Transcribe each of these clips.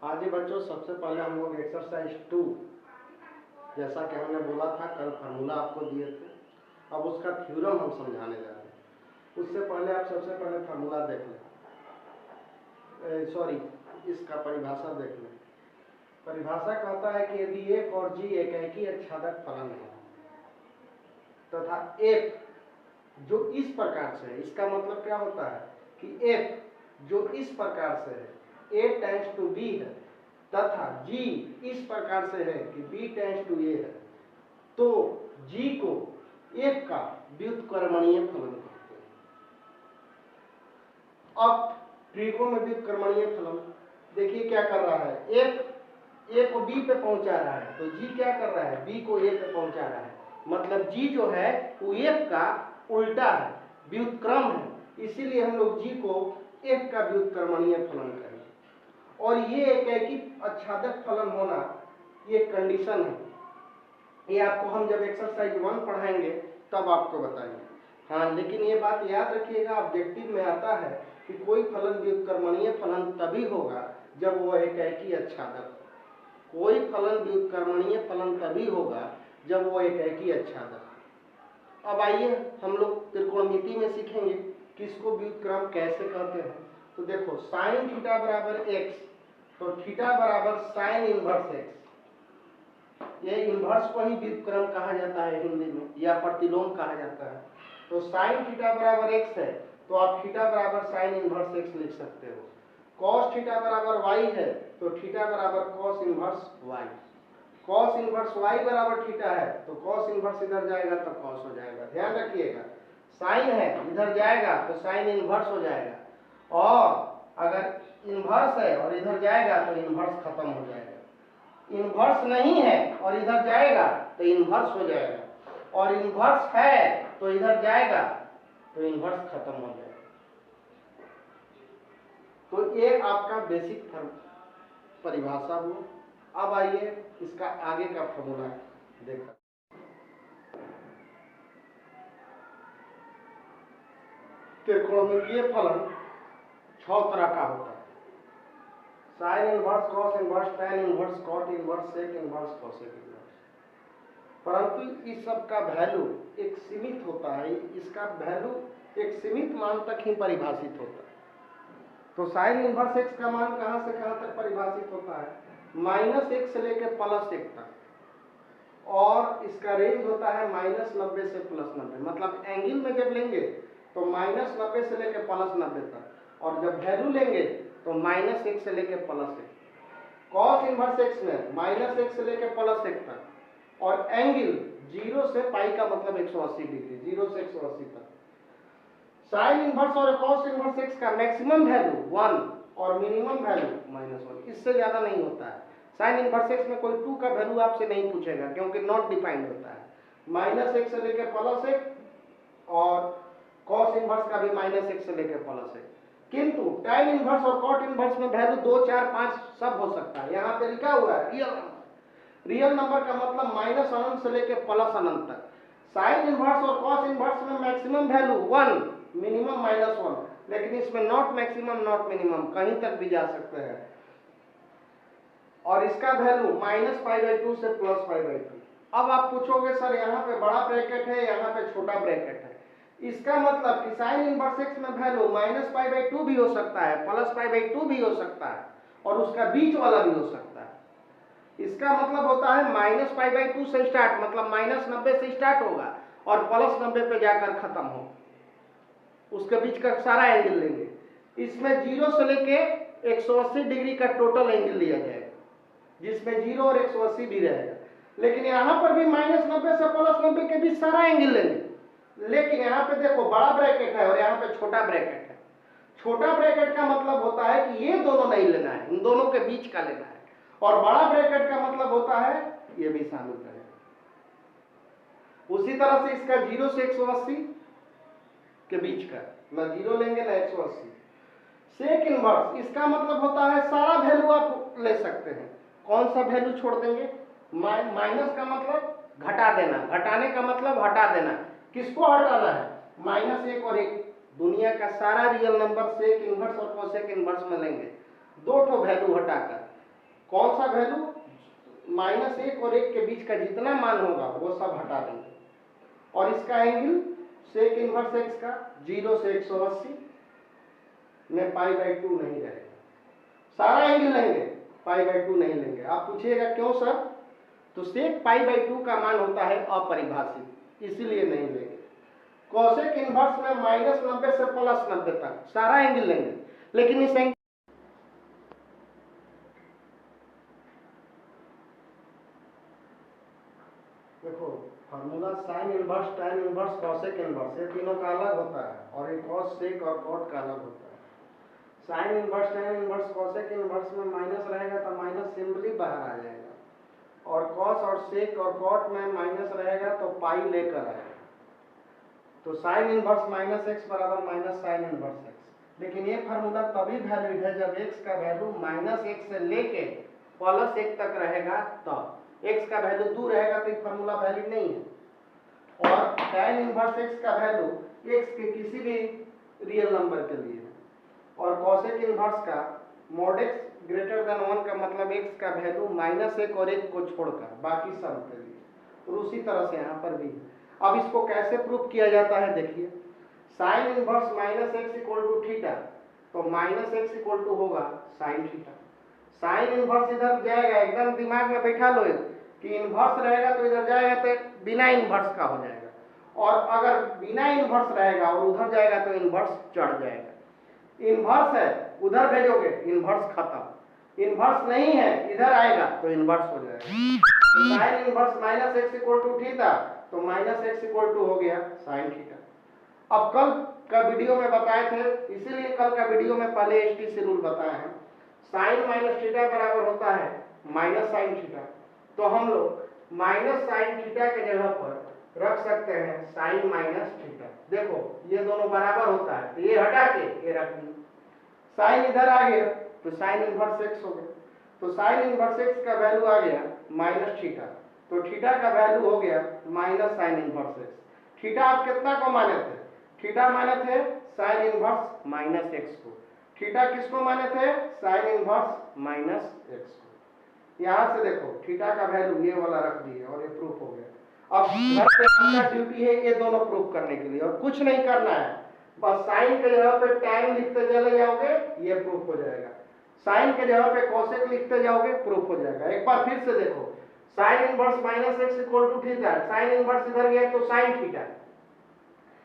आज ही बच्चों सबसे पहले हम लोग एक्सरसाइज 2 जैसा कि हमने बोला था कल फार्मूला आपको दिए थे, अब उसका थ्योरम हम समझाने जा रहे हैं। उससे पहले आप सबसे पहले फार्मूला देख लें, सॉरी इसका परिभाषा देख लें। परिभाषा कहता है कि यदि f और g एकाकी आच्छादक फलन है तथा f जो इस प्रकार से है, इसका मतलब क्या होता है कि f जो इस प्रकार से है a टेंड्स टू b है तथा g इस प्रकार से है कि b टेंड्स टू a है, तो g को f का व्युत्क्रमणीय फलन कहते हैं। अब त्रिकोण व्युत्क्रमणीय फलन देखिए क्या कर रहा है, f a को b पे पहुंचा रहा है तो g क्या कर रहा है, b को a पे पहुंचा रहा है, मतलब g जो है वो f का उल्टा है, व्युत्क्रम है, इसीलिए हम लोग g को f का व्युत्क्रमणीय फलन करेंगे। और ये एकाकी आच्छादक फलन होना ये कंडीशन है, ये आपको हम जब एक्सरसाइज 1 पढ़ाएंगे तब आपको बताएंगे। हाँ, लेकिन ये बात याद रखिएगा, ऑब्जेक्टिव में आता है कि कोई फलन व्युत्क्रमणीय फलन तभी होगा जब वो एकाकी आच्छादक, कोई फलन व्युत्क्रमणीय फलन तभी होगा जब वो एकाकी आच्छादक। अब आइए हम लोग त्रिकोणमिति में सीखेंगे कि इसको व्युत्क्रम कैसे कहते हैं। तो देखो साइन थीटा बराबर x, तो थीटा बराबर साइन इनवर्स x, ये इनवर्स को ही व्युत्क्रम कहा जाता है हिंदी में, या प्रतिलोम कहा जाता है। तो साइन थीटा बराबर x है तो आप थीटा बराबर साइन इनवर्स x लिख सकते हो। कॉस थीटा बराबर y है तो थीटा बराबर cos inverse y। Cos inverse y बराबर थीटा है तो कॉस इनवर्स इधर जाएगा तो कॉस हो जाएगा। ध्यान रखिएगा, साइन है इधर जाएगा तो साइन इनवर्स हो जाएगा, और अगर इनवर्स है और इधर जाएगा तो इनवर्स खत्म हो जाएगा। इनवर्स नहीं है और इधर जाएगा तो इनवर्स हो जाएगा, और इनवर्स है तो इधर जाएगा तो इनवर्स खत्म हो जाएगा। तो ये आपका बेसिक परिभाषा हुआ। अब आइए इसका आगे का फॉर्मूला देखा। त्रिकोणमितीय फलन 6 तरह का होता है, sine inverse, cos inverse, tan inverse, cot inverse, sec inverse, cosec inverse. परंतु इस सब का वैल्यू एक सीमित होता है, इसका वैल्यू एक सीमित मान तक ही परिभाषित होता है। तो साइन इनवर्स x का मान कहां से कहां तक परिभाषित होता है, -1 से लेकर +1 तक, और इसका रेंज होता है -90 से +90। मतलब एंगल में जब लेंगे तो -90 से लेकर +90 तक, और जब वैल्यू लेंगे तो -1 से लेकर +1। कॉस इनवर्स x में -1 से लेकर +1 तक, और एंगल 0 से पाई का मतलब 180 डिग्री, 0 से 180 तक। साइन इनवर्स और कॉस इनवर्स x का मैक्सिमम वैल्यू 1 और मिनिमम वैल्यू -1, इससे ज्यादा नहीं होता है। साइन इनवर्स x में कोई 2 का वैल्यू आपसे नहीं पूछेगा क्योंकि नॉट डिफाइंड होता है। -1 से लेकर +1, और कॉस इनवर्स का भी -1 से लेकर +1। किंतु टैन इनवर्स और कॉट इनवर्स में वैल्यू 2, 4, 5 सब हो सकता है। यहाँ पे लिखा हुआ है रियल नंबर। रियल नंबर का मतलब -अनंत से लेकर +अनंत तक। साइन इनवर्स और कॉस इनवर्स में मैक्सिमम वैल्यू 1, मिनिमम -1, लेकिन इसमें नॉट मैक्सिमम नॉट मिनिमम, कहीं तक भी जा सकते हैं। और इसका वैल्यू -π/2 से +π/2। अब आप पूछोगे सर यहाँ पे बड़ा ब्रैकेट है, यहाँ पे छोटा ब्रैकेट है, इसका मतलब कि साइन इनवर्स x में वैल्यू -π/2 भी हो सकता है, +π/2 भी हो सकता है, और उसका बीच वाला भी हो सकता है। इसका मतलब होता है -π/2 से स्टार्ट, मतलब -90 से स्टार्ट होगा और +90 पे जाकर खत्म हो, उसके बीच का सारा एंगल लेंगे। इसमें 0 से लेके 180 डिग्री का टोटल एंगल लिया जाएगा, जिसमें 0 और 180 भी रहेगा। लेकिन यहाँ पर भी -90 से +90 के बीच सारा एंगल लेंगे। लेकिन यहाँ पे देखो बड़ा ब्रैकेट है और यहाँ पे छोटा ब्रैकेट है। छोटा ब्रैकेट का मतलब होता है कि ये दोनों नहीं लेना है, इन दोनों के बीच का लेना है, और बड़ा ब्रैकेट का मतलब होता है ये भी शामिल करेगा। उसी तरह से इसका 0 से 180 के बीच का, ना 0 लेंगे ना 180। सेक इनवर्स, इसका मतलब होता है सारा वैल्यू आप ले सकते हैं। कौन सा वैल्यू छोड़ देंगे? माइनस का मतलब घटा देना, घटाने का मतलब हटा देना। किसको हटाना है? -1 और 1, दुनिया का सारा रियल नंबर सेक इनवर्स और कोसेक इनवर्स में लेंगे, 2 ठो वैल्यू हटाकर। कौन सा वैल्यू? -1 और 1 के बीच का जितना मान होगा वो सब हटा देंगे। और इसका एंगल सेक इनवर्स एक्स का 0 से 180 में π/2 नहीं रहेगा। सारा एंगल लेंगे, π/2 नहीं लेंगे। आप पूछिएगा क्यों सर? तो सेक π/2 का मान होता है अपरिभाषित, इसीलिए नहीं लेंगे। कोसेक इनवर्स में -90 से +90 तक सारा एंगल लेंगे, लेकिन इस एंगल देखो formula sine inverse, tan inverse, cosec inverse, ये तीनों का अलग होता है और ये कॉस, सेक और कॉट का अलग होता है। Sine inverse, tan inverse, cosec inverse में माइनस रहेगा तो माइनस सिंपली बाहर आ जाएगा, और कॉस और सेक और कॉट में माइनस रहेगा तो पाई लेकर आएगा। तो साइन इनवर्स -x बराबर माइनस साइन इनवर्स x। लेकिन ये फार्मूला तभी वैलिड है जब x का वैल्यू -1 से लेके +1 तक रहेगा, तब x का वैल्यू दूर रहेगा तो ये फार्मूला वैलिड नहीं है। और tan इनवर्स x का वैल्यू x के किसी भी रियल नंबर के लिए है, और cosec इनवर्स का mod x ग्रेटर देन 1 का मतलब x का वैल्यू -1 और 1 को छोड़कर बाकी सब के लिए। और उसी तरह से यहाँ पर भी है। अब इसको कैसे प्रूफ किया जाता है देखिए। Sine inverse -x equal to theta, तो -x इक्वल टू होगा साइन थीटा। साइन इनवर्स इधर जाएगा, एकदम दिमाग में बैठा लो कि इनवर्स रहेगा तो इधर जाएगा तो बिना इनवर्स का हो जाएगा, और अगर बिना इनवर्स रहेगा और उधर जाएगा तो इनवर्स चढ़ जाएगा। इनवर्स है उधर भेजोगे इनवर्स खत्म, इनवर्स नहीं है इधर आएगा तो इनवर्स हो जाएगा। तो sine inverse -x equal to theta, तो -x इक्वल टू हो गया साइन थीटा। अब कल का वीडियो में बताए थे, इसीलिए कल का वीडियो में पहले HTC रूल बताए हैं। साइन माइनस थीटा बराबर होता है माइनस साइन थीटा, तो हम लोग माइनस साइन थीटा के जगह पर रख सकते हैं साइन माइनस थीटा। देखो ये दोनों बराबर होता है, तो ये हटा के ये रख दिए, साइन इधर आ गया तो साइन इनवर्स x हो गया। तो साइन इनवर्स x का वैल्यू आ गया माइनस थीटा, तो थीटा का वैल्यू हो गया minus sign inverse x। Theta आप कितना को माने थे? थीटा माने थे साइन इनवर्स माइनस x को। थीटा किसको माने थे? साइन इनवर्स माइनस x को। यहाँ से देखो थीटा का वैल्यू ये वाला रख दिए और ये प्रूफ हो गया। अब घर पे आपका ड्यूटी है ये दोनों प्रूफ करने के लिए, और कुछ नहीं करना है, बस साइन के जगह पे टैन लिखते चले जाओगे ये प्रूफ हो जाएगा, साइन के जगह पे कोसेक लिखते जाओगे प्रूफ हो जाएगा। एक बार फिर से देखो, sine inverse -x equal to theta, sine inverse इधर गया तो साइन थीटा,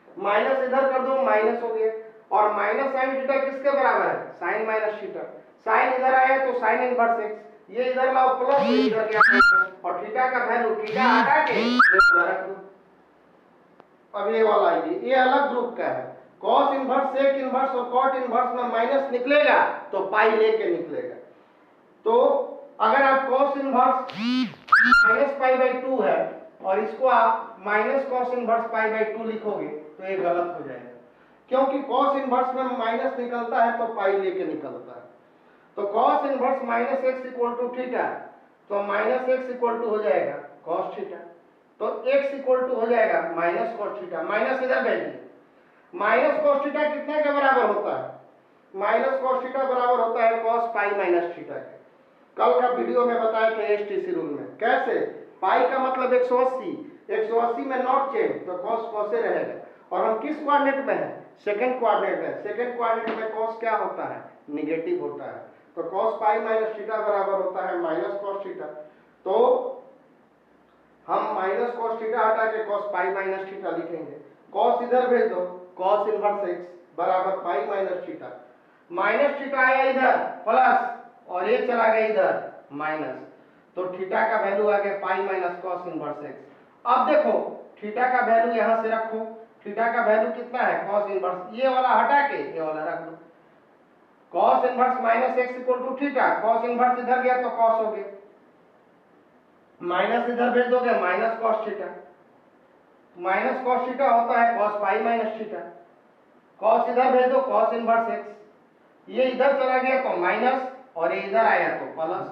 माइनस इधर कर दो माइनस हो गया, और माइनस साइन थीटा किसके बराबर है? Sign minus theta. साइन इधर आया तो साइन इनवर्स x, ये इधर लाओ प्लस इधर गया, और थीटा का वैल्यू थीटा हटा के रख दो। अब ये वाला ये अलग ग्रुप का है। cos इनवर्स, सेक इनवर्स और cot इनवर्स में माइनस निकलेगा तो पाई लेके निकलेगा। तो अगर आप cos इनवर्स -π/2 है और इसको आप माइनस cos इनवर्स π/2 लिखोगे तो ये गलत हो जाएगा, क्योंकि cos इनवर्स में माइनस निकलता है तो पाई लेके निकलता है। तो cos inverse -x equal to theta, तो -x इक्वल टू हो जाएगा cos थीटा, तो x इक्वल टू हो जाएगा माइनस cos थीटा, माइनस इधर भेज दिए। माइनस cos थीटा कितने के बराबर होता है? माइनस cos थीटा बराबर होता है cos पाई माइनस थीटा के। कल का वीडियो में बताए थे HTC रूल में कैसे, पाई का मतलब 180, 180 में नॉट चेंज तो cos cos रहेगा, और हम किस कोऑर्डिनेट में है? सेकंड कोऑर्डिनेट में। सेकंड कोऑर्डिनेट में cos क्या होता है? निगेटिव होता है, तो cos पाई माइनस थीटा बराबर होता है माइनस cos थीटा। तो हम माइनस cos थीटा हटा के cos पाई माइनस थीटा लिखेंगे, cos इधर भेज दो, cos इनवर्स x बराबर pi minus theta, minus theta आया इधर प्लस और ये चला गया इधर माइनस, तो थीटा का वैल्यू आ गया pi minus cos inverse x। अब देखो थीटा का वैल्यू यहां से रखो, थीटा का वैल्यू कितना है? cos इनवर्स, ये वाला हटा के ये वाला रख दो, cos inverse -x equal to theta, cos inverse इधर गया तो cos हो गया, माइनस इधर भेज दोगे minus cos theta, minus cos theta होता है cos pi minus theta, cos इधर भेज दो cos इनवर्स x, ये इधर चला गया तो माइनस और ये इधर आया तो प्लस।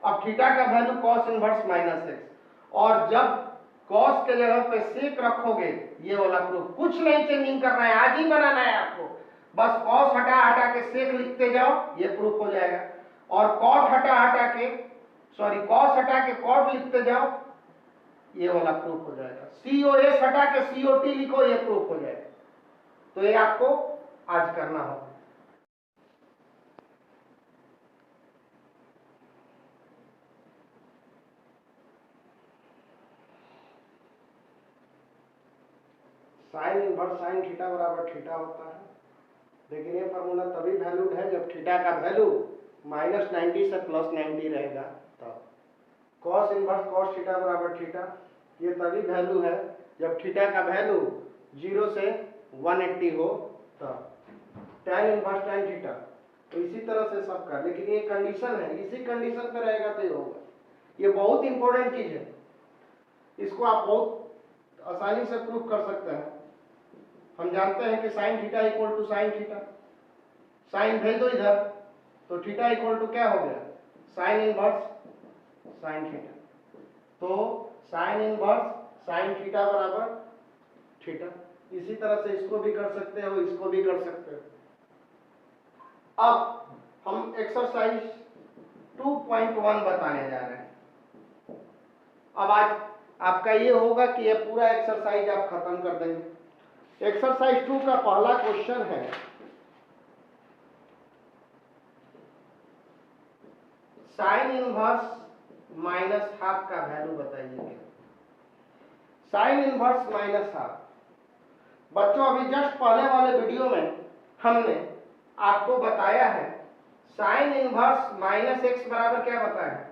अब थीटा का वैल्यू cos इनवर्स -x, और जब cos के जगह पे सेक रखोगे ये वाला प्रूफ, कुछ नहीं चेंजिंग करना है, आज ही बनाना है आपको, बस cos हटा हटा के सेक लिखते जाओ ये प्रूफ हो जाएगा। और कॉट हटा के कॉस हटा के कॉट लिखते जाओ, ये वाला प्रूफ हो जाएगा। COS हटा के COT लिखो, ये प्रूफ हो जाएगा। तो ये आपको आज करना होगा। साइन इनवर्स साइन थीटा बराबर थीटा होता है, लेकिन ये फॉर्मूला तभी वैलिड है जब थीटा का वैल्यू -90 से +90 रहेगा तब। कॉस इनवर्स कॉस थीटा बराबर थीटा, ये तभी वैल्यू है जब थीटा का वैल्यू 0 से 180 हो तब। tan इनवर्स tan थीटा, तो इसी तरह से सबका, लेकिन ये कंडीशन है, इसी कंडीशन पे रहेगा तो ये होगा। ये बहुत इंपॉर्टेंट चीज है, इसको आप बहुत आसानी से प्रूफ कर सकते हैं। हम जानते हैं कि sine theta equal to sine theta, sine भेज दो इधर तो थीटा इक्वल टू क्या हो गया, साइन इनवर्स साइन थीटा। तो साइन इनवर्स साइन थीटा बराबर थीटा। इसी तरह से इसको भी कर सकते हो, इसको भी कर सकते हो। अब हम एक्सरसाइज 2.1 बताने जा रहे हैं। अब आज आपका ये होगा कि ये पूरा एक्सरसाइज आप खत्म कर देंगे। एक्सरसाइज 2 का पहला क्वेश्चन है, साइन इनवर्स -½ का वैल्यू बताइए। साइन इनवर्स -½ बच्चों, अभी जस्ट पहले वाले वीडियो में हमने आपको बताया है साइन इनवर्स -x बराबर क्या बताया है,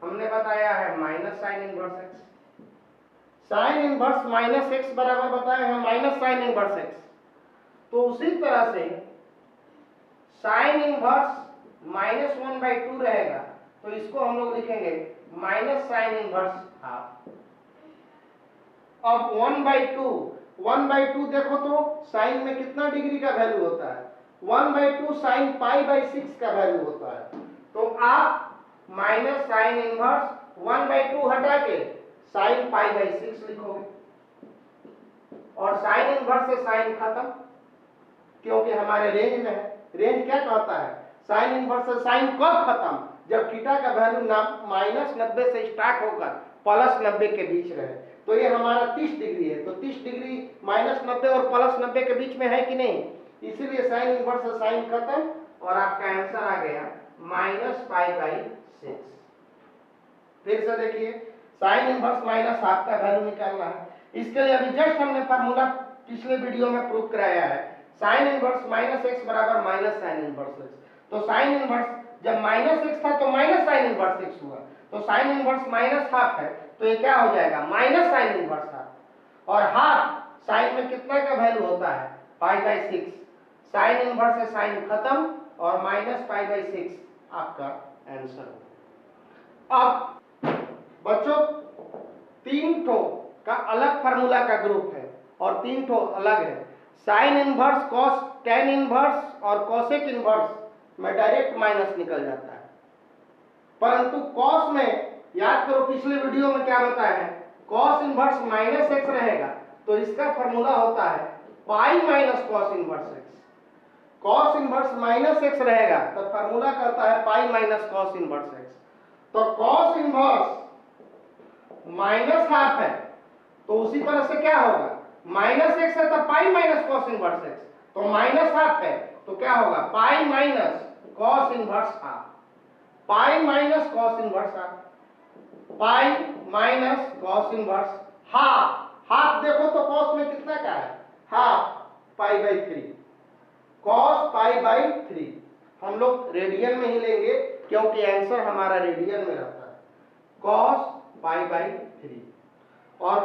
हमने बताया है minus sign inverse x। Sign inverse -x बराबर बताया है माइनस साइन इनवर्स x। तो उसी तरह से साइन इनवर्स -1/2 रहेगा, तो इसको हम लोग लिखेंगे माइनस साइन इनवर्स हाफ। अब 1/2 देखो तो साइन में कितना डिग्री का वैल्यू होता है, 1/2 साइन π/6 का वैल्यू होता है। तो आप माइनस साइन इनवर्स 1/2 हटा के साइन π/6 लिखोगे, और साइन इनवर्स से साइन खत्म, क्योंकि हमारे रेंज में है। रेंज क्या कहता है, साइन इनवर्स से साइन कब खत्म, जब थीटा का वैल्यू -90 से स्टार्ट होकर +90 के बीच रहे। तो ये हमारा 30 डिग्री है, तो 30 डिग्री -90 और +90 के बीच में है कि नहीं, इसीलिए साइन इनवर्स से साइन खत्म, और आपका आंसर आ गया -π/6। फिर से देखिए, साइन इनवर्स -½ का वैल्यू निकालना है। इसके लिए अभी जस्ट हमने फार्मूला पिछले वीडियो में प्रूव कराया है, साइन इनवर्स -x बराबर माइनस साइन इनवर्स x। तो साइन इनवर्स जब -x था तो माइनस साइन इनवर्स x हुआ, तो साइन इनवर्स -½ है, तो ये क्या हो जाएगा माइनस साइन इनवर्स ½ और हाफ साइन में कितना का वैल्यू होता है π/6। साइन इनवर्स से साइन खत्म और -π/6 आपका आंसर होगा। अब बच्चों 3 ठो का अलग फार्मूला का ग्रुप है और 3 ठो अलग है। Sine inverse cos tan inverse और कोसेक इनवर्स में डायरेक्ट माइनस निकल जाता है, परंतु कॉस में याद करो पिछले वीडियो में क्या बताया है, कॉस इनवर्स -x रहेगा तो इसका फार्मूला होता है pi minus cos inverse x। Cos inverse -x रहेगा तो फार्मूला कहता है pi minus cos inverse x। तो कॉस इनवर्स -½ है, तो उसी तरह से क्या होगा, -x है तो pi minus cos inverse x, तो -½ है तो क्या होगा pi minus cos inverse half. Pi minus cos inverse half, pi minus cos inverse half. Half देखो तो कॉस में कितना का है, हाफ π/3, कॉस π/3। हम लोग रेडियन में ही लेंगे क्योंकि आंसर हमारा रेडियन में रहता है, कॉस π/3। और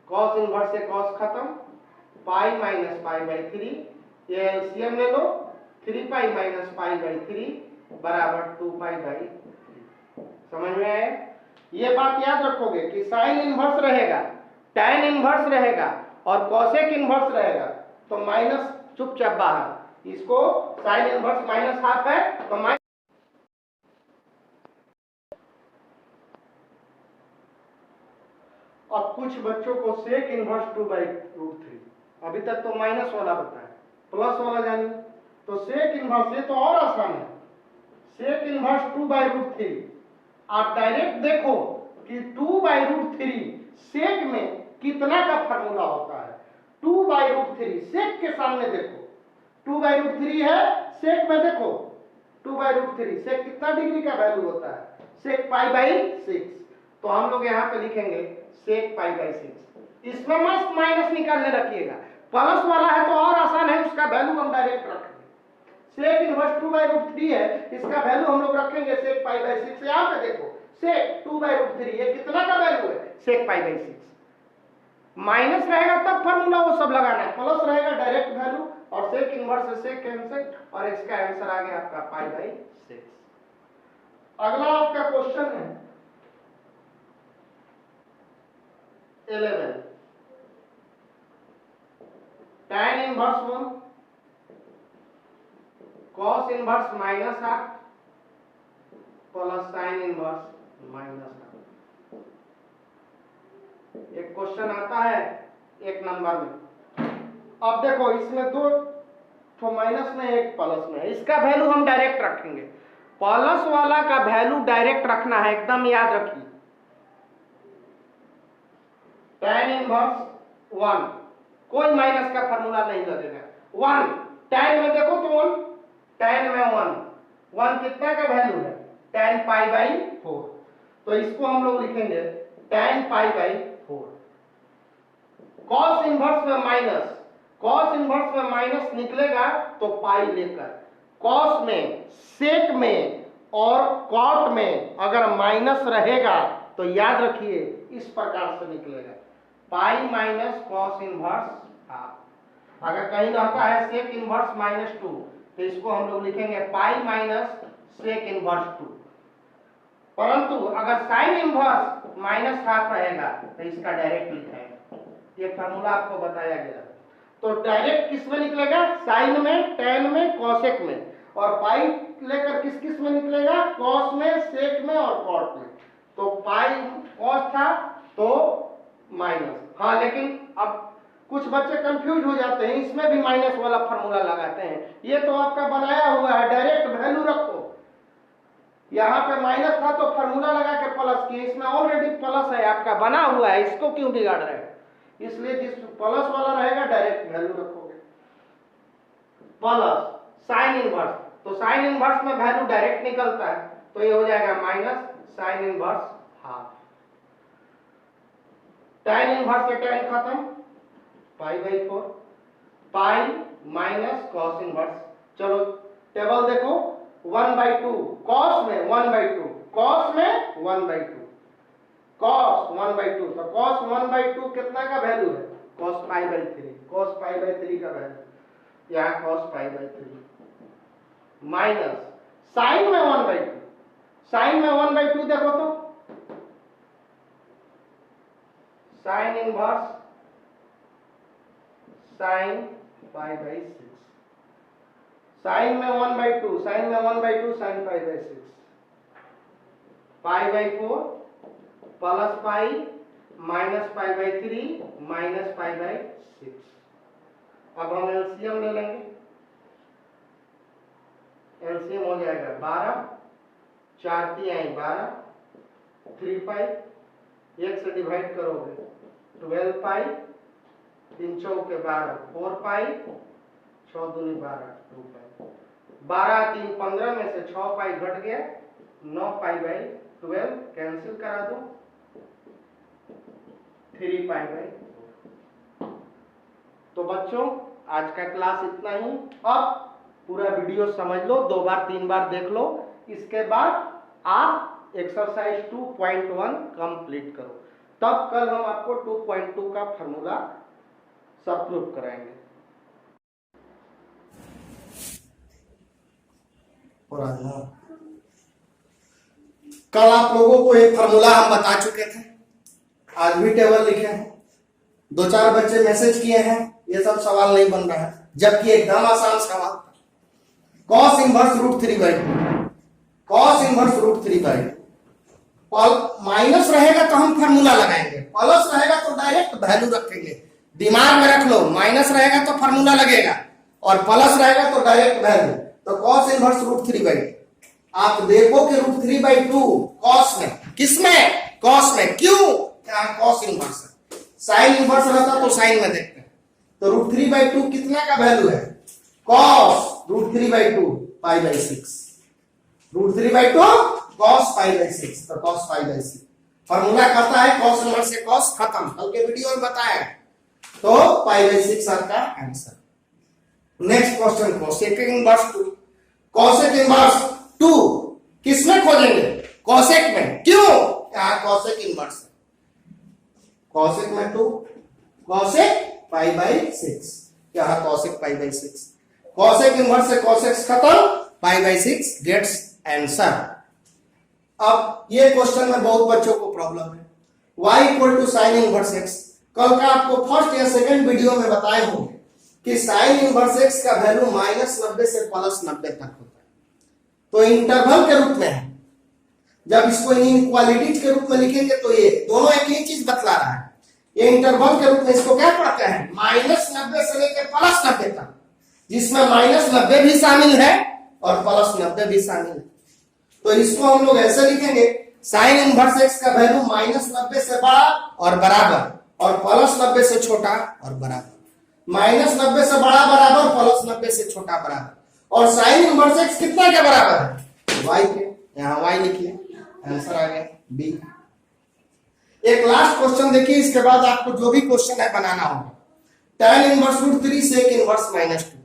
कॉस इनवर्स से कॉस खत्म, पाई माइनस π/3, ये एलसीएम ले लो, 3π माइनस π/3 बराबर 2π/3। समझ में आया? ये बात याद रखोगे कि साइन इनवर्स रहेगा, tan इनवर्स रहेगा और कोसेक इनवर्स रहेगा, तो माइनस चुपचाप बाहर। इसको साइन इनवर्स -½ है तो माइनस, अब कुछ बच्चों को सेक इनवर्स 2/√3, अभी तक तो माइनस वाला बताया, प्लस वाला जानिए। तो सेक इनवर्स ये तो और आसान है, सेक इनवर्स 2/√3। आप डायरेक्ट देखो कि 2/√3 सेक में कितना का फार्मूला होता है। 2/√3 सेक के सामने देखो, 2/√3 है, सेक में देखो 2/√3 सेक कितना डिग्री का वैल्यू होता है, सेक π/6। तो हम लोग यहाँ पे लिखेंगे सेक π/6। इसमें मस्त माइनस निकालने रखिएगा, प्लस वाला है तो और आसान है, उसका वैल्यू हम डायरेक्ट रखेंगे। सेक इनवर्स 2/√3 है, इसका वैल्यू हम लोग रखेंगे सेक π/6। यहाँ पे देखो सेक 2/√3 ये कितना का वैल्यू है, सेक π/6। माइनस रहेगा तब फार्मूला वो सब लगाना है, प्लस रहेगा डायरेक्ट वैल्यू, और सेक इनवर्स से सेक कैंसिल, और इसका आंसर आ गया आपका π/6। अगला आपका क्वेश्चन है 11। tan inverse 1 cos inverse -8 plus sin inverse -8। एक क्वेश्चन आता है 1 नंबर में। अब देखो इसमें 2 तो माइनस में, एक प्लस में, इसका वैल्यू हम डायरेक्ट रखेंगे। प्लस वाला का वैल्यू डायरेक्ट रखना है, एकदम याद रखिए। tan इनवर्स 1, कोई माइनस का फार्मूला नहीं लगेगा। 1 tan में देखो तो 1, tan में 1 कितना का वैल्यू है, tan π/4। तो इसको हम लोग लिखेंगे tan π/4। cos इनवर्स में माइनस, cos इनवर्स में माइनस निकलेगा तो पाई लेकर, cos में, सेक में और cot में अगर माइनस रहेगा तो याद रखिए इस प्रकार से निकलेगा, pi minus cos inverse half. अगर कहीं रहता है सेक इनवर्स -2 तो इसको हम लोग लिखेंगे पाई माइनस सेक इनवर्स 2। परंतु अगर साइन इनवर्स -हाफ रहेगा तो इसका डायरेक्ट लिखेंगे। ये फार्मूला आपको बताया गया। तो डायरेक्ट किस में निकलेगा, साइन में, tan में, कोसेक में, और पाई लेकर किस किस में निकलेगा, कॉस में, सेक में और कॉट में। तो पाई कॉस था तो माइनस, हाँ लेकिन अब कुछ बच्चे कंफ्यूज हो जाते हैं, इसमें भी माइनस वाला फार्मूला लगाते हैं। ये तो आपका बनाया हुआ है, डायरेक्ट वैल्यू रखो। यहाँ पे माइनस था तो फार्मूला लगा के प्लस किए, इसमें ऑलरेडी प्लस है, आपका बना हुआ है, इसको क्यों बिगाड़ रहे हैं। इसलिए जिस प्लस वाला रहेगा डायरेक्ट वैल्यू रखोगे। प्लस साइन इनवर्स, तो साइन इनवर्स में वैल्यू डायरेक्ट निकलता है, तो ये हो जाएगा minus sine inverse half. tan inverse से tan खत्म, π/4, पाई माइनस cos इनवर्स। चलो टेबल देखो, 1/2 cos में 1/2, cos में 1/2, cos 1/2, तो cos 1/2 कितना का वैल्यू है, cos π/3, cos π/3 का वैल्यू यहाँ cos π/3 माइनस साइन में 1/2, साइन में 1/2 देखो तो साइन इनवर्स साइन π/6, साइन में 1/2, साइन में 1/2 sine π/6, π/4 plus pi minus π/3 minus π/6। अब हम एलसीएम ले लेंगे, एलसीएम हो जाएगा 12, 4 3 12, 3 पाई, 1 से डिवाइड करोगे 12 पाई, 3 चौके 12, 4 पाई, 6 दूनी 12, 2 पाई, 12 3 15 में से 6 पाई घट गया, 9 π/12 कैंसिल करा दो, 3 π/4। तो बच्चों आज का क्लास इतना ही। अब पूरा वीडियो समझ लो, 2 बार 3 बार देख लो, इसके बाद आप एक्सरसाइज 2.1 कंप्लीट करो, तब कल हम आपको 2.2 का फार्मूला सब प्रूव कराएंगे। कल आप लोगों को एक फार्मूला हम बता चुके थे, आज भी टेबल लिखे हैं, 2-4 बच्चे मैसेज किए हैं ये सब सवाल नहीं बन रहा है, जबकि एकदम आसान सवाल। cos inverse √3/2, cos inverse √3/2, minus रहेगा तो हम फार्मूला लगाएंगे, प्लस रहेगा तो डायरेक्ट वैल्यू रखेंगे। दिमाग में रख लो, माइनस रहेगा तो फार्मूला लगेगा और प्लस रहेगा तो डायरेक्ट वैल्यू। तो cos इनवर्स √3/2 आप देखो कि √3/2 कॉस में, किसमें, कॉस में, क्यों, यहाँ कॉस इनवर्स है, साइन इनवर्स रहता तो साइन में देखते हैं। तो √3/2 कितना का वैल्यू है, कॉस √3/2 π/6, √3/2 कॉस π/6, तो कॉस π/6 फॉर्मूला कहता है कॉस इनवर्स से कॉस खत्म, कल के वीडियो में बताया, तो π/6 आपका answer. Next question, cosec inverse 2, cosec inverse 2 किसमें खोजेंगे, कोसेक में, क्यों, यहाँ कोसेक इनवर्स है, कोसेक में 2, कोसेक π/6, यहाँ कोसेक π/6, कोसेक इनवर्स से कोसेक खत्म, π/6 गेट्स आंसर। अब ये क्वेश्चन में बहुत बच्चों को प्रॉब्लम है, y = sin इनवर्स x। कल का आपको फर्स्ट या सेकंड वीडियो में बताए होंगे कि sin इनवर्स x का वैल्यू -90 से +90 तक होता है, तो इंटरवल के रूप में है। जब इसको इनइक्वालिटीज के रूप में लिखेंगे तो ये दोनों एक ही चीज बतला रहा है। ये इंटरवल के रूप में इसको क्या पढ़ते हैं, -90 से लेकर +90 तक, जिसमें -90 भी शामिल है और +90 भी शामिल है। तो इसको हम लोग ऐसे लिखेंगे, साइन इनवर्स x का वैल्यू -90 से बड़ा और बराबर और +90 से छोटा और बराबर, -90 से बड़ा बराबर, +90 से छोटा बराबर, और साइन इनवर्स x कितना के बराबर है, y के, यहाँ y लिखिए, आंसर आ गया बी। एक लास्ट क्वेश्चन देखिए, इसके बाद आपको जो भी क्वेश्चन है बनाना होगा। tan inverse √3 sec inverse -2,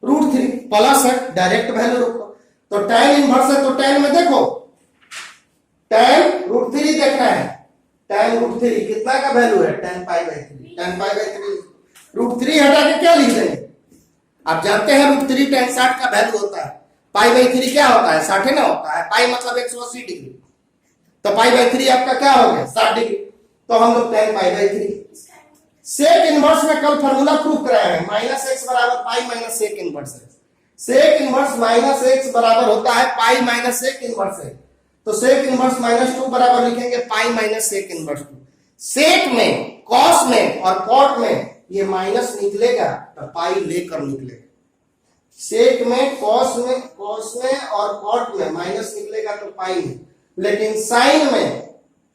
√3 plus है, डायरेक्ट वैल्यू रखो, तो tan इनवर्स है तो tan में देखो, tan √3 देखना है, tan √3 कितना का वैल्यू है, tan π/3, tan π/3, √3 हटा के क्या लिख देंगे, आप जानते हैं √3 tan 60 का वैल्यू होता है, π/3 क्या होता है, 60 ना होता है, पाई मतलब 180 डिग्री, तो π/3 आपका क्या हो गया, 60 डिग्री, तो हम लोग tan π/3। सेक इनवर्स में कल फार्मूला प्रूव कराया है, -x बराबर पाई माइनस सेक इनवर्स है, सेक इनवर्स -x बराबर होता है पाई माइनस सेक इनवर्स है, तो सेक इनवर्स -2 बराबर लिखेंगे पाई माइनस सेक इनवर्स 2। सेक में, कॉस में और कॉट में ये माइनस निकलेगा तो पाई लेकर निकलेगा, सेक में, कॉस में और कॉट में माइनस निकलेगा तो पाई में, लेकिन साइन में,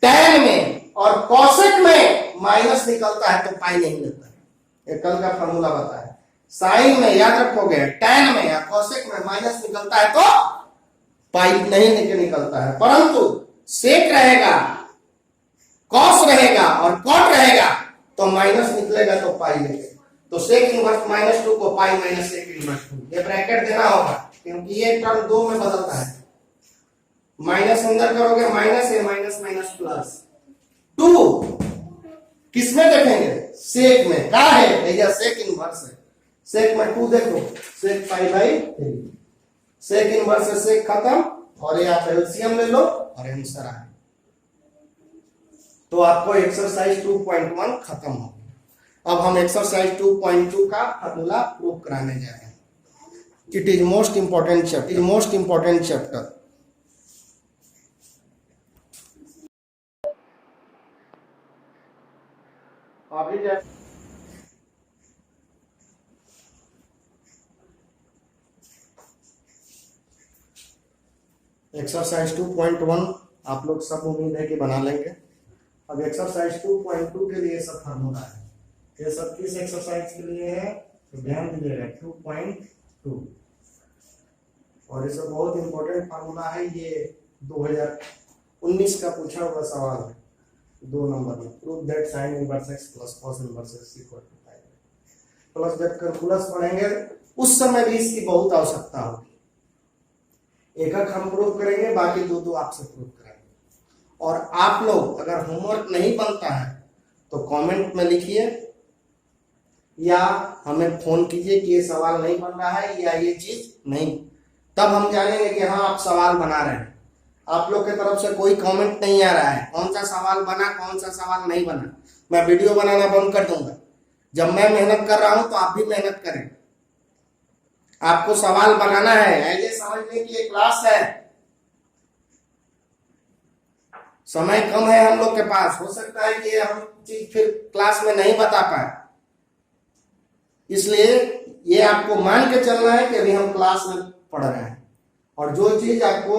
टैन में और कॉसेक में माइनस निकलता है तो पाई नहीं लेता है, ये कल का फॉर्मूला बताया। साइन में याद रखोगे, टैन में या कोसेक में माइनस निकलता है तो पाई नहीं निकलता है, परंतु सेक रहेगा, कॉस रहेगा और कॉट रहेगा तो माइनस निकलेगा तो पाई लेंगे, तो सेक इनवर्स -2 को पाई माइनस सेक इनवर्स 2, ये ब्रैकेट देना होगा क्योंकि ये टर्म 2 में बदलता है, माइनस अंदर करोगे माइनस है, माइनस माइनस प्लस 2 किसमें देखेंगे, सेक में, क्या है भैया, सेक इनवर्स है, सेक में 2 देखो, सेक π/3, सेक इनवर्स से सेक खत्म और ये आप एलसीएम ले लो और आंसर आए, तो आपको एक्सरसाइज 2.1 खत्म हो गया। अब हम एक्सरसाइज 2.2 का फॉर्मूला प्रूव कराने जा रहे हैं। It is most important chapter. अभी एक्सरसाइज 2.1 आप लोग सब उम्मीद है कि बना लेंगे। अब एक्सरसाइज 2.2 के लिए सब फार्मूला है, ये सब किस एक्सरसाइज के लिए है तो ध्यान दीजिएगा 2.2, और ये सब बहुत इंपॉर्टेंट फार्मूला है, ये 2019 का पूछा हुआ सवाल है 2 नंबर में, prove that sin inverse x plus cos inverse x equal to pi, plus जब कैलकुलस पढ़ेंगे उस समय भी इसकी बहुत आवश्यकता होगी, एक हम प्रूव करेंगे, बाकी 2 आपसे प्रूव कराएंगे। और आप लोग अगर होमवर्क नहीं बनता है तो कमेंट में लिखिए या हमें फोन कीजिए कि ये सवाल नहीं बन रहा है या ये चीज नहीं, तब हम जानेंगे कि हाँ आप सवाल बना रहे हैं। आप लोग की तरफ से कोई कमेंट नहीं आ रहा है कौन सा सवाल बना, कौन सा सवाल नहीं बना, मैं वीडियो बनाना बंद कर दूंगा। जब मैं मेहनत कर रहा हूं तो आप भी मेहनत करें, आपको सवाल बनाना है, ऐसे समझने की ये क्लास है, समय कम है हम लोग के पास, हो सकता है कि हम चीज फिर क्लास में नहीं बता पाए, इसलिए ये आपको मान के चलना है कि अभी हम क्लास में पढ़ रहे हैं। और जो चीज आपको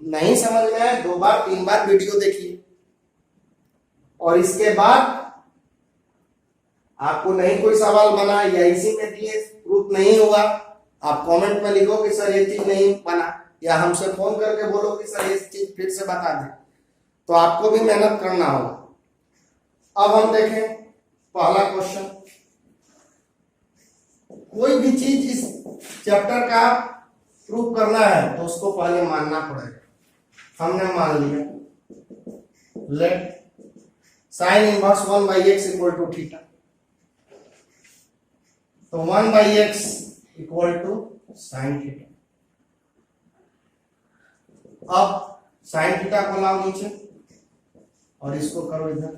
नहीं समझ में आए 2 बार 3 बार वीडियो देखिए, और इसके बाद आपको नहीं कोई सवाल बना या इसी में दिए प्रूफ नहीं हुआ, आप कमेंट में लिखो कि सर ये चीज नहीं बना, या हमसे फोन करके बोलो कि सर ये चीज फिर से बता दें, तो आपको भी मेहनत करना होगा। अब हम देखें पहला क्वेश्चन। कोई भी चीज इस चैप्टर का प्रूफ करना है तो उसको पहले मानना पड़ेगा। हमने मान लिया let sine inverse 1/x equal to theta, तो 1/x equal to sine theta. अब साइन थीटा को लाओ नीचे और इसको करो इधर।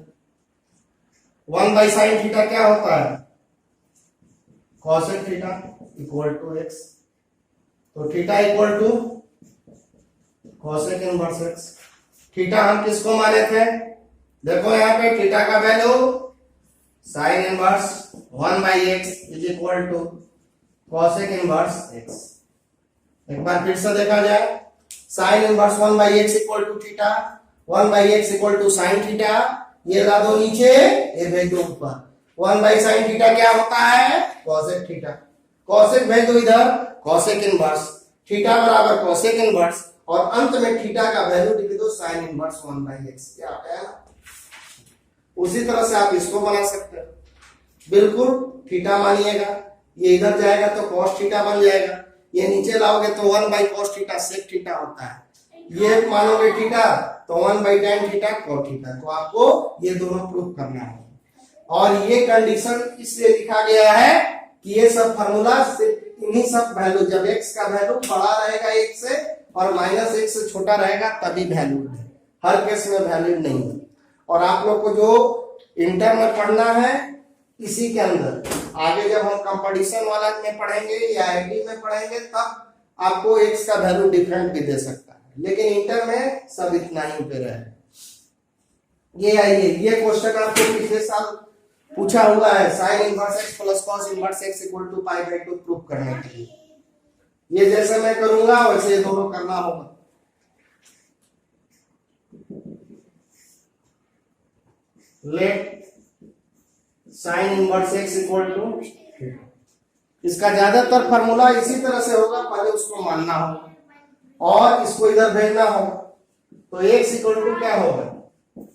1/sin थीटा क्या होता है? cosec theta equal to x, तो theta equal to cosec inverse x। Theta हम किसको माने थे? देखो यहाँ पे थीटा का value sine inverse 1/x is equal to cosec inverse x। एक बार फिर से देखा जाए, sine inverse 1/x equal to theta, 1/x equal to sine theta, ये ला दो नीचे, ये भेज दो ऊपर। 1/sin थीटा क्या होता है? cosec theta. cosec भेज दो इधर, cosec इनवर्स थीटा बराबर cosec इनवर्स, और अंत में थीटा का वैल्यू लिख दो साइन इनवर्स 1/x। क्या आता है ना? उसी तरह से आप इसको बना सकते हो, बिल्कुल थीटा मानिएगा, ये इधर जाएगा तो cos थीटा बन जाएगा, ये नीचे लाओगे तो 1/cos थीटा sec थीटा होता है, ये मानोगे थीटा तो 1/tan थीटा cos थीटा। तो आपको ये दोनों प्रूफ करना है, और ये कंडीशन इसलिए लिखा गया है कि ये सब फार्मूला सिर्फ इन्हीं सब वैल्यू, जब x का वैल्यू बड़ा रहेगा 1 से और -1 से छोटा रहेगा तभी वैल्यू है, हर केस में वैल्यू नहीं है। और आप लोग को जो इंटर में पढ़ना है इसी के अंदर, आगे जब हम कंपटीशन वाला में पढ़ेंगे या आईटी में पढ़ेंगे तब आपको x का वैल्यू डिफरेंट भी दे सकता है, लेकिन इंटर में सब इतना ही पे रहे। ये आइए, ये क्वेश्चन आपको पिछले साल पूछा हुआ है, sine inverse x plus cos inverse x equal to π/2 proof करने के लिए। ये जैसे मैं करूंगा वैसे ये दोनों करना होगा। Let sine inverse x equal to, इसका ज्यादातर फार्मूला इसी तरह से होगा, पहले उसको मानना होगा और इसको इधर भेजना होगा। तो x इक्वल टू क्या होगा?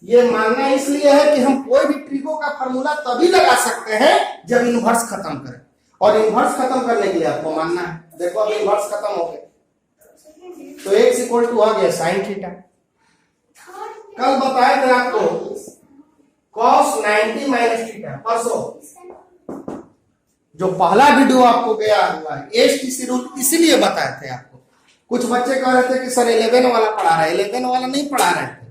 ये मानना इसलिए है कि हम कोई भी ट्रिको का फार्मूला तभी लगा सकते हैं जब इनवर्स खत्म करें, और इनवर्स खत्म करने के लिए आपको मानना है। देखो अब इनवर्स खत्म हो गया, तो x इक्वल टू आ गया साइन थीटा। कल बताया था आपको cos 90 माइनस थीटा, परसों जो पहला वीडियो आपको गया हुआ है, एसटीसी रूल इसीलिए बताए थे आपको। कुछ बच्चे कह रहे थे कि सर 11 वाला पढ़ा रहे, 11 वाला नहीं पढ़ा रहे थे,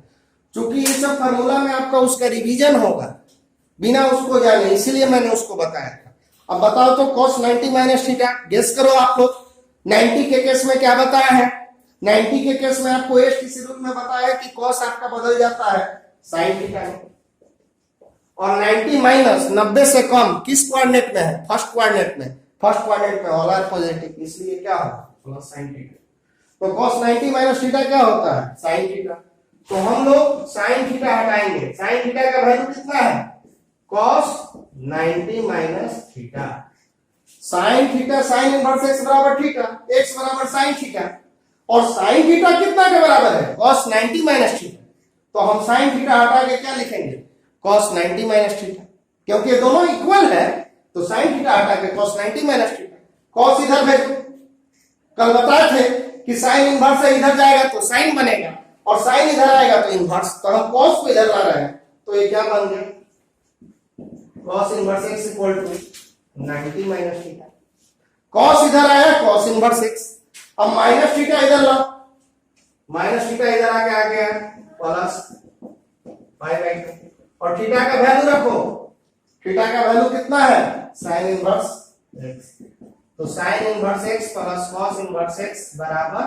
क्योंकि ये सब फार्मूला में आपका उसका रिवीजन होगा बिना उसको जाने, इसीलिए मैंने उसको बताया था। अब बताओ तो cos 90 माइनस थीटा, गेस करो आप लोग। 90 के केस में क्या बताया है? 90 के केस में आपको एसटीसी रूल में बताया है कि cos आपका बदल जाता है साइन थीटा में, और 90 माइनस 90 से कम किस कोऑर्डिनेट में है? फर्स्ट कोऑर्डिनेट में। फर्स्ट कोऑर्डिनेट में ऑल आर पॉजिटिव, इसलिए क्या होगा? Plus sine theta. तो cos 90 माइनस थीटा क्या होता है? Sine theta. तो हम लोग साइन थीटा हटाएंगे, साइन थीटा का वैल्यू कितना है? cos 90 minus theta. Sine theta sine inverse x बराबर थीटा, x बराबर साइन थीटा, और साइन थीटा कितना के बराबर है? cos 90 minus theta. तो हम साइन थीटा हटा के क्या लिखेंगे? cos 90 माइनस थीटा, क्योंकि ये दोनों इक्वल है, तो साइन थीटा हटा के cos 90 माइनस थीटा। cos इधर भेजो, कल बताए थे कि साइन इनवर्स से इधर जाएगा तो साइन बनेगा, और साइन इधर आएगा तो इनवर्स, तो हम cos को इधर ला रहे हैं, तो ये क्या बन गया? cos inverse x equal to 90 minus theta. cos इधर आया, cos इनवर्स x। अब माइनस थीटा इधर लाओ, माइनस थीटा इधर आके आ गया प्लस π/2, और थीटा का वैल्यू रखो, थीटा का वैल्यू कितना है? Sine inverse x। तो sine inverse x plus cos inverse x बराबर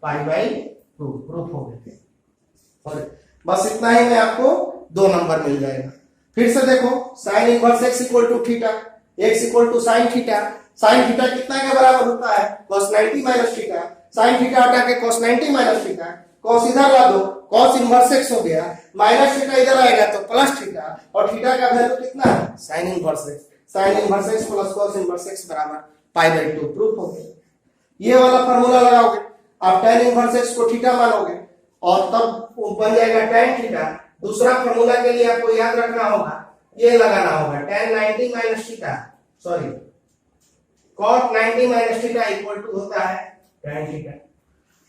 π/2 प्रूफ हो गया। और बस इतना ही में आपको 2 नंबर मिल जाएगा। फिर से देखो, sine inverse x equal to theta, x equal to sine theta. Sine theta कितना के बराबर होता है? cos 90 minus theta. Sine theta हटा के cos 90 माइनस थीटा, cos इधर ला दो, cos इनवर्स x हो गया, माइनस थीटा इधर आएगा तो प्लस थीटा, और थीटा का वैल्यू कितना है sin inverse x, sin inverse x plus cos inverse x बराबर पाई बाय 2 प्रूफ हो गया। ये वाला फार्मूला लगाओगे, आप tan इनवर्स x को थीटा मानोगे और तब बन जाएगा tan थीटा। दूसरा फार्मूला के लिए आपको याद रखना होगा, ये लगाना होगा tan 90 minus theta, sorry cos 90 minus theta equal to होता है tan थीटा।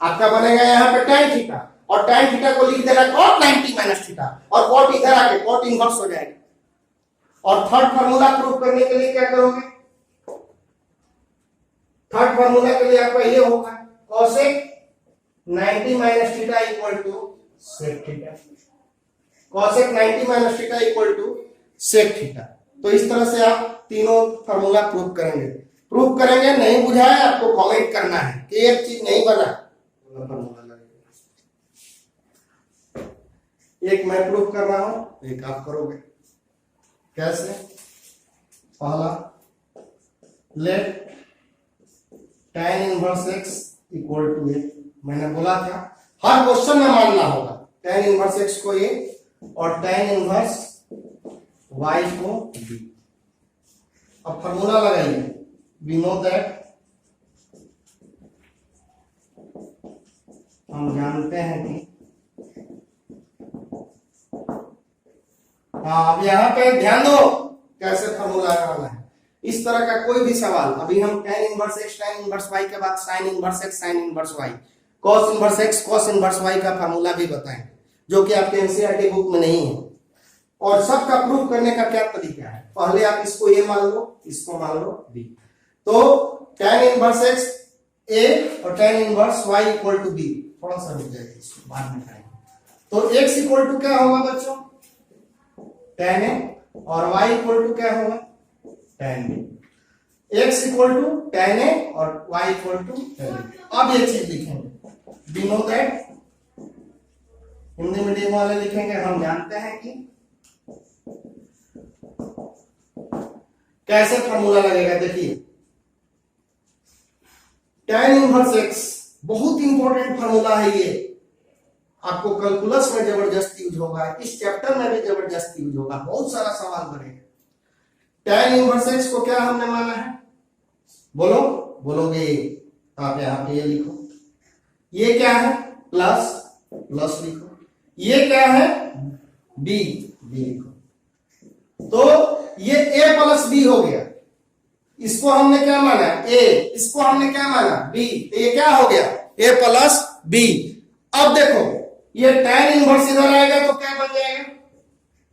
आपका बनेगा यहाँ पे tan थीटा, और tan थीटा को लिख देना cos 90 माइनस थीटा, और cot इधर आके cot इनवर्स हो जाएगा। और थर्ड फार्मूला प्रूव करने के लिए क्या करोगे, थर्ड फार्मूला के लिए आपका ये होगा cosec 90 minus theta equal to sec theta, cosec 90 minus theta equal to sec theta. तो इस तरह से आप तीनों फार्मूला प्रूव करेंगे। प्रूव करेंगे, नहीं बुझा है आपको कमेंट करना है कि एक चीज नहीं बना, फार्मूला लगेगा। एक मैं प्रूव कर रहा हूं, एक आप करोगे। कैसे? पहला, let tan inverse x equal to a, मैंने बोला था हर क्वेश्चन में मानना होगा tan इनवर्स x को a और tan इनवर्स y को b। अब फार्मूला लगाइए, वी नो दैट, हम जानते हैं कि, हाँ अब यहाँ पे ध्यान दो कैसे फार्मूला लगाना है। इस तरह का कोई भी सवाल, अभी हम tan inverse x tan inverse y के बाद sin inverse x sin inverse y, cos inverse x cos inverse y का फार्मूला भी बताएंगे, जो कि आपके एनसीईआरटी बुक में नहीं है। और सबका प्रूव करने का क्या तरीका है, पहले आप इसको a मान लो, इसको मान लो b। तो tan इनवर्स x a और tan inverse y equal to b, थोड़ा सा रुक जाएगा, इसको बाद में करेंगे। तो x इक्वल टू क्या होगा बच्चों, tan a, और y इक्वल टू क्या होगा tan b। x equal to tan a और y equal to tan b। अब ये चीज लिखेंगे, we know that, Hindi medium वाले लिखेंगे, हम जानते हैं कि कैसे फार्मूला लगेगा। देखिए tan इनवर्स x बहुत इंपॉर्टेंट फार्मूला है, ये आपको कैलकुलस में जबरदस्त यूज होगा, इस चैप्टर में भी जबरदस्त यूज होगा, बहुत सारा सवाल बनेगा। tan इनवर्स x को क्या हमने माना है, बोलो, बोलोगे, आप यहाँ पे ये लिखो, ये क्या है प्लस, प्लस लिखो, ये क्या है b, b लिखो। तो ये a प्लस b हो गया, इसको हमने क्या माना a, इसको हमने क्या माना b, तो ये क्या हो गया a प्लस b। अब देखो ये tan इनवर्स इधर आएगा तो क्या बन जाएगा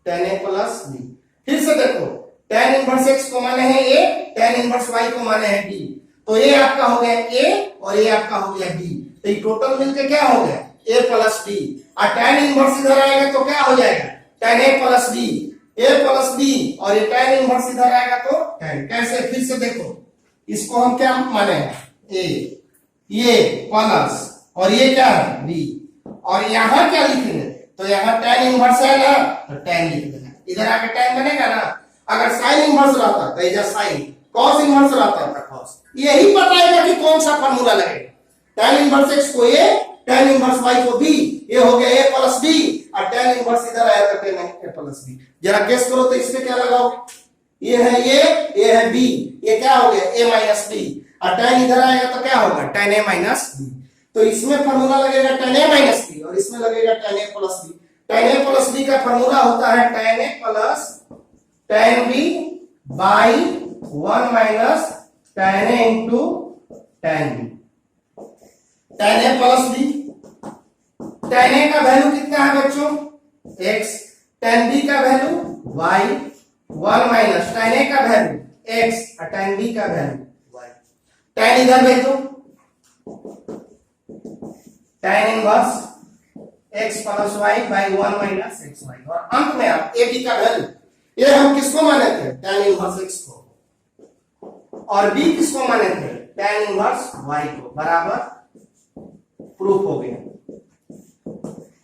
tan a प्लस b। फिर से देखो tan इनवर्स x को माने हैं a, tan इनवर्स y को माने हैं b, तो ये आपका हो गया a और ये आपका हो गया b, तो ये टोटल मिलके क्या हो गया a प्लस b। और tan इनवर्स इधर आएगा तो क्या हो जाएगा tan a plus b, a plus b, और ये tan इनवर्स इधर आएगा तो tan। कैसे, फिर से देखो, इसको हम क्या माने a, ये प्लस, और ये क्या है b, और यहाँ क्या लिखेंगे, तो यहाँ tan इनवर्स है ना, तो tan लिख देना, इधर आके tan बनेगा ना। अगर sin इनवर्स रहता तो इधर sin, cos इनवर्स रहता था cos। यही बताएगा कि कौन सा फार्मूला लगेगा, tan इनवर्स x को a, tan इनवर्स y को b, ये हो गया a प्लस b, और tan इनवर्स इधर आया तो tan a प्लस b। जरा गेस करो तो इसमें क्या लगाओगे, ये है ये है b, ये क्या हो गया a माइनस b, और tan इधर आएगा तो क्या होगा tan a माइनस b। तो इसमें फार्मूला लगेगा tan a माइनस b, और इसमें लगेगा tan a plus b। tan a plus b का फार्मूला होता है tan a plus tan b by 1 minus tan a into tan b। tan a plus b, tan a का value कितना है बच्चों x, tan b का value y, 1 minus tan a का value x और tan b का value y। tan इधर भेज दो, tan inverse x plus y by 1 minus x Y, और अंत में आप a b का वैल्यू, ये हम किसको माने थे tan इनवर्स x को, और b किसको माने थे tan इनवर्स y को, बराबर प्रूफ हो गया।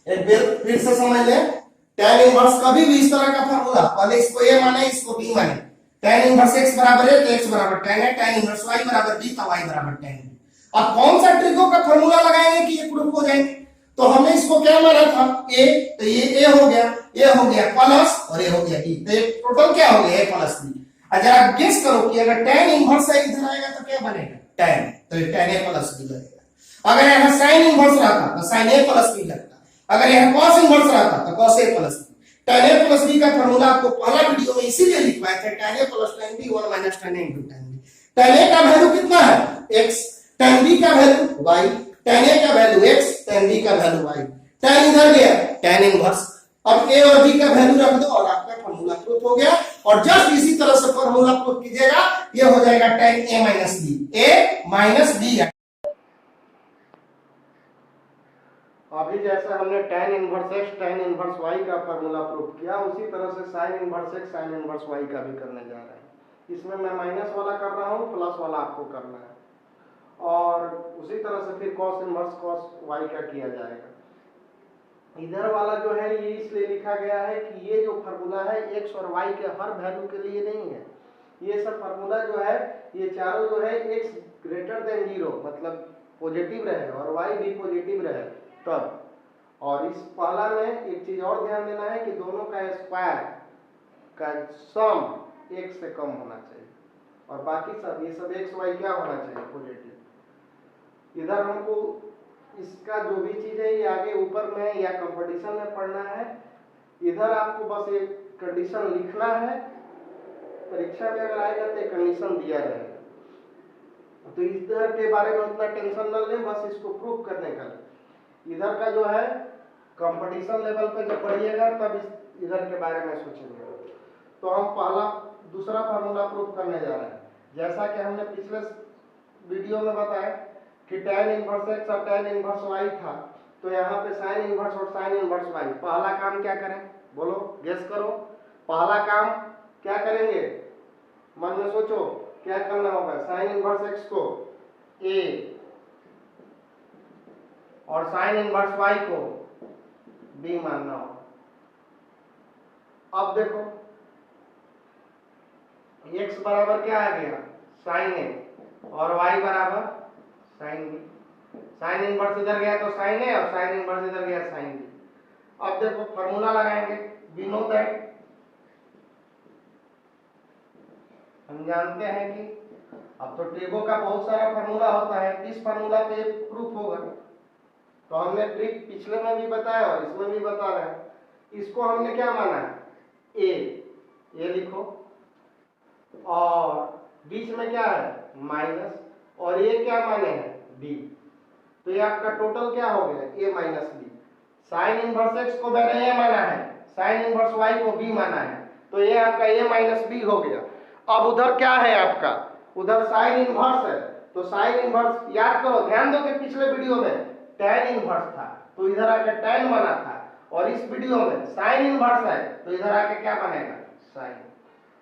एक बार फिर से समझ लें, tan इनवर्स कभी भी इस तरह का फार्मूला, पहले इसको a माने इसको b माने, tan इनवर्स x बराबर है तो x बराबर tan है, tan इनवर्स y बराबर b तो y बराबर tan है। अब कौन सा ट्रिको का फॉर्मूला लगाएंगे कि ये प्रूफ हो जाएंगे? तो हमने इसको क्या माना था ए, तो ये ए हो गया, ये हो गया प्लस और ये हो गया बी, तो ये टोटल क्या हो गया ए प्लस बी। जरा गेस करो कि अगर tan इनवर्स इधर आएगा तो क्या बनेगा tan, तो ये tan a प्लस बी लगेगा। अगर यहाँ sin इनवर्स रहता तो sin a प्लस बी लगता, अगर यहाँ cos इनवर्स रहता तो cos a plus B. tan a plus B का फॉर्मूला आपको पहला वीडियो में इसीलिए लिखवाया था tan a plus tan b 1 minus tan a into tan b। tan a का वैल्यू कितना है x, tan b का वैल्यू y, tan a का वैल्यू x, tan b का वैल्यू y, tan इधर गया tan इनवर्स। अब a और b का वैल्यू रख दो और आपका फॉर्मूला प्रूफ हो गया। और जस्ट इसी तरह से फॉर्मूला प्रूफ कीजिएगा, ये हो जाएगा tan a minus b, a minus b। अभी जैसे हमने tan inverse x tan inverse y का फार्मूला प्रूफ किया, उसी तरह से sin inverse x sin inverse y का भी करने जा रहे हैं। इसमें मैं माइनस वाला कर रहा हूँ, प्लस वाला आपको करना है, और उसी तरह से फिर cos इनवर्स cos y का किया जाएगा। इधर वाला जो है ये इसलिए लिखा गया है कि ये जो फार्मूला है x और y के हर वैल्यू के लिए नहीं है। ये सब फार्मूला जो है ये चारों जो है x ग्रेटर देन 0 मतलब पॉजिटिव रहे और y भी पॉजिटिव रहे तब। और इस पहला में एक चीज और ध्यान देना है कि दोनों का स्क्वायर का सम x से कम होना चाहिए और बाकी सब ये सब x y क्या होना चाहिए पॉजिटिव। इधर हमको इसका जो भी चीज है ये आगे ऊपर में या कंपटीशन में पढ़ना है। इधर आपको बस एक कंडीशन लिखना है, परीक्षा में अगर आएगा तो कंडीशन दिया रहेगा, तो इधर के बारे में उतना टेंशन न लें, बस इसको प्रूव करने का। इधर का जो है कंपटीशन लेवल पे जब पढ़िएगा तब इधर के बारे में सोचेंगे। तो हम पहला दूसरा फार्मूला प्रूव करने जा रहे हैं। जैसा कि हमने पिछले वीडियो में बताया कि tan इनवर्स x और tan इनवर्स y था, तो यहाँ पे sin इनवर्स और sin इनवर्स y। पहला काम क्या करें बोलो, गेस करो, पहला काम क्या करेंगे, मन में सोचो क्या करना होगा। sin इनवर्स x को a और sin इनवर्स y को b मानना होगा। अब देखो x बराबर क्या आ गया sin a और y बराबर sin b। sin इनवर्स इधर गया तो sin a और sin इनवर्स इधर गया sin b। अब देखो फार्मूला लगाएंगे, वी नो दैट, हम जानते हैं कि अब तो टेबो का बहुत सारा फार्मूला होता है, इस फार्मूला पे प्रूफ होगा। तो हमने ट्रिक पिछले में भी बताया और इसमें भी बता रहे हैं। इसको हमने क्या माना है ए लिखो और बीच में क्या है माइनस, और ये क्या माने हैं बी, तो ये आपका टोटल क्या हो गया A minus B. Sine inverse X को मैंने ए माना है, साइन इनवर्स वाई को बी माना है, तो ये आपका ए माइनस बी हो गया। अब उधर क्या है आपका, उधर साइन इनवर्स है, तो साइन इनवर्स याद करो, ध्यान दो कि पिछले वीडियो में tan इनवर्स था तो इधर आके tan बना था, और इस वीडियो में साइन इनवर्स है तो इधर आके क्या बनेगा साइन।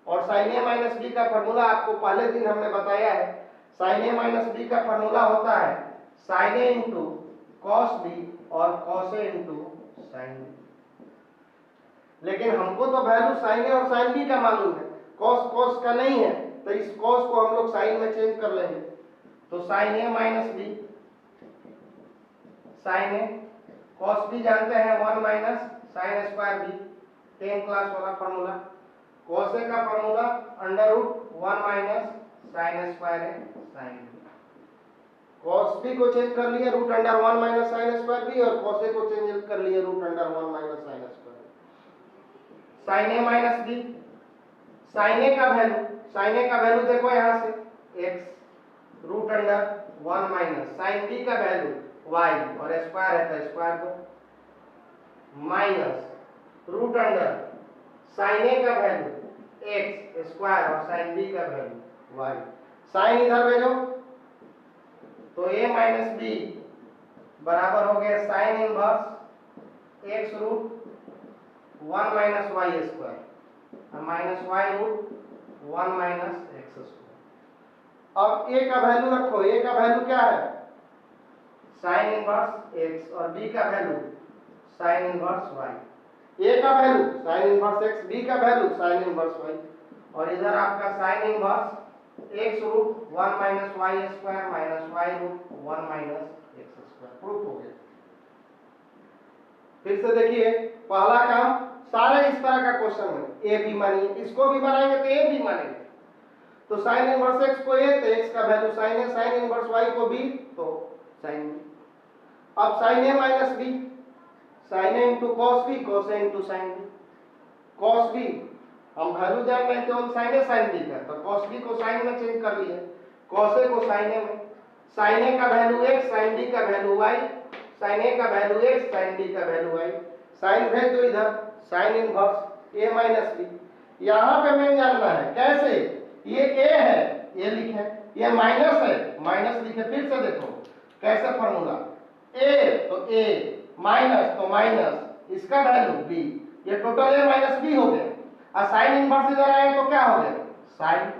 और साइन ए माइनस बी का फॉर्मूला आपको पहले दिन हमने बताया है। साइन ए माइनस बी का फॉर्मूला होता है sign A into cos B और cos A into sine B. लेकिन हमको तो वैल्यू साइन ए और साइन बी का मालूम है, कॉस का नहीं है, तो इस कॉस को हम लोग साइन में चेंज कर लेंगे। तो sine A minus B sine A, cos B जानते हैं 1 minus sine square B, 10 class वाला फॉर्मूला। कॉस ए का formula under root 1 minus sine square A sine B. Cos B को चेंज कर लिए root under 1 minus sine square B, और cos A को change कर लिए root under 1 minus sine square B. Sine A minus B, sine A का value देखो यहाँ से x root under 1 minus sine B का वैल्यू y और स्क्वायर है तो स्क्वायर को minus root under sine A का वैल्यू x स्क्वायर और साइन बी का वैल्यू y। साइन इधर भेजो तो a माइनस बी बराबर हो गया sine inverse x root 1 minus Y square minus Y root 1 minus X square. अब a का वैल्यू रखो, a का वैल्यू क्या है साइन इनवर्स x और b का value sine inverse y। a का value sine inverse x, b का वैल्यू साइन इनवर्स y, और इधर आपका sine inverse x root 1 minus Y square minus Y root 1 minus X square. Proof हो गया। फिर से देखिए, पहला काम, सारे इस तरह का क्वेश्चन है, ए बी मानिए, इसको भी बनाएंगे तो ए बी मानेंगे। तो साइन इनवर्स एक्स को ए तो एक्स का वैल्यू साइन है, साइन इनवर्स वाई को बी तो साइन बी। अब sine A minus B, sine A into cos B, cos A into sine B. Cos B हम वैल्यू जान रहे हैं केवल साइन ए साइन बी का, तो कॉस बी को साइन में चेंज कर लिए, कॉस ए को साइन ए में। साइन ए का वैल्यू एक्स, साइन बी का वैल्यू वाई, साइन ए का वैल्यू एक्स, साइन बी का वैल्यू वाई। साइन भेज दो इधर, साइन इनवर्स ए माइनस बी। यहां पे मैं जानना है कैसे, ये ए है, ये लिखे, ये माइनस है, माइनस लिखे। फिर से देखो कैसे फॉर्मूला, ए तो ए, माइनस तो माइनस, इसका वैल्यू बी, ये टोटल ए माइनस बी हो गया। और साइन इनवर्स इधर आएगा तो क्या हो गया, साइन,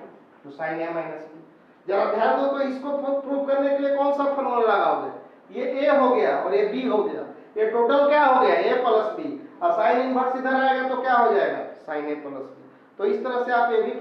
तो साइन ए माइनस बी। जरा ध्यान दो, तो इसको प्रूव करने के लिए कौन सा फॉर्मूला लगाओगे, ये ए हो गया और ये बी हो गया, ये टोटल क्या हो गया, ए प्लस बी, और साइन इनवर्स इधर आएगा तो क्या हो जाएगा, साइन ए प्लस बी। तो इस तरह से आप ये भी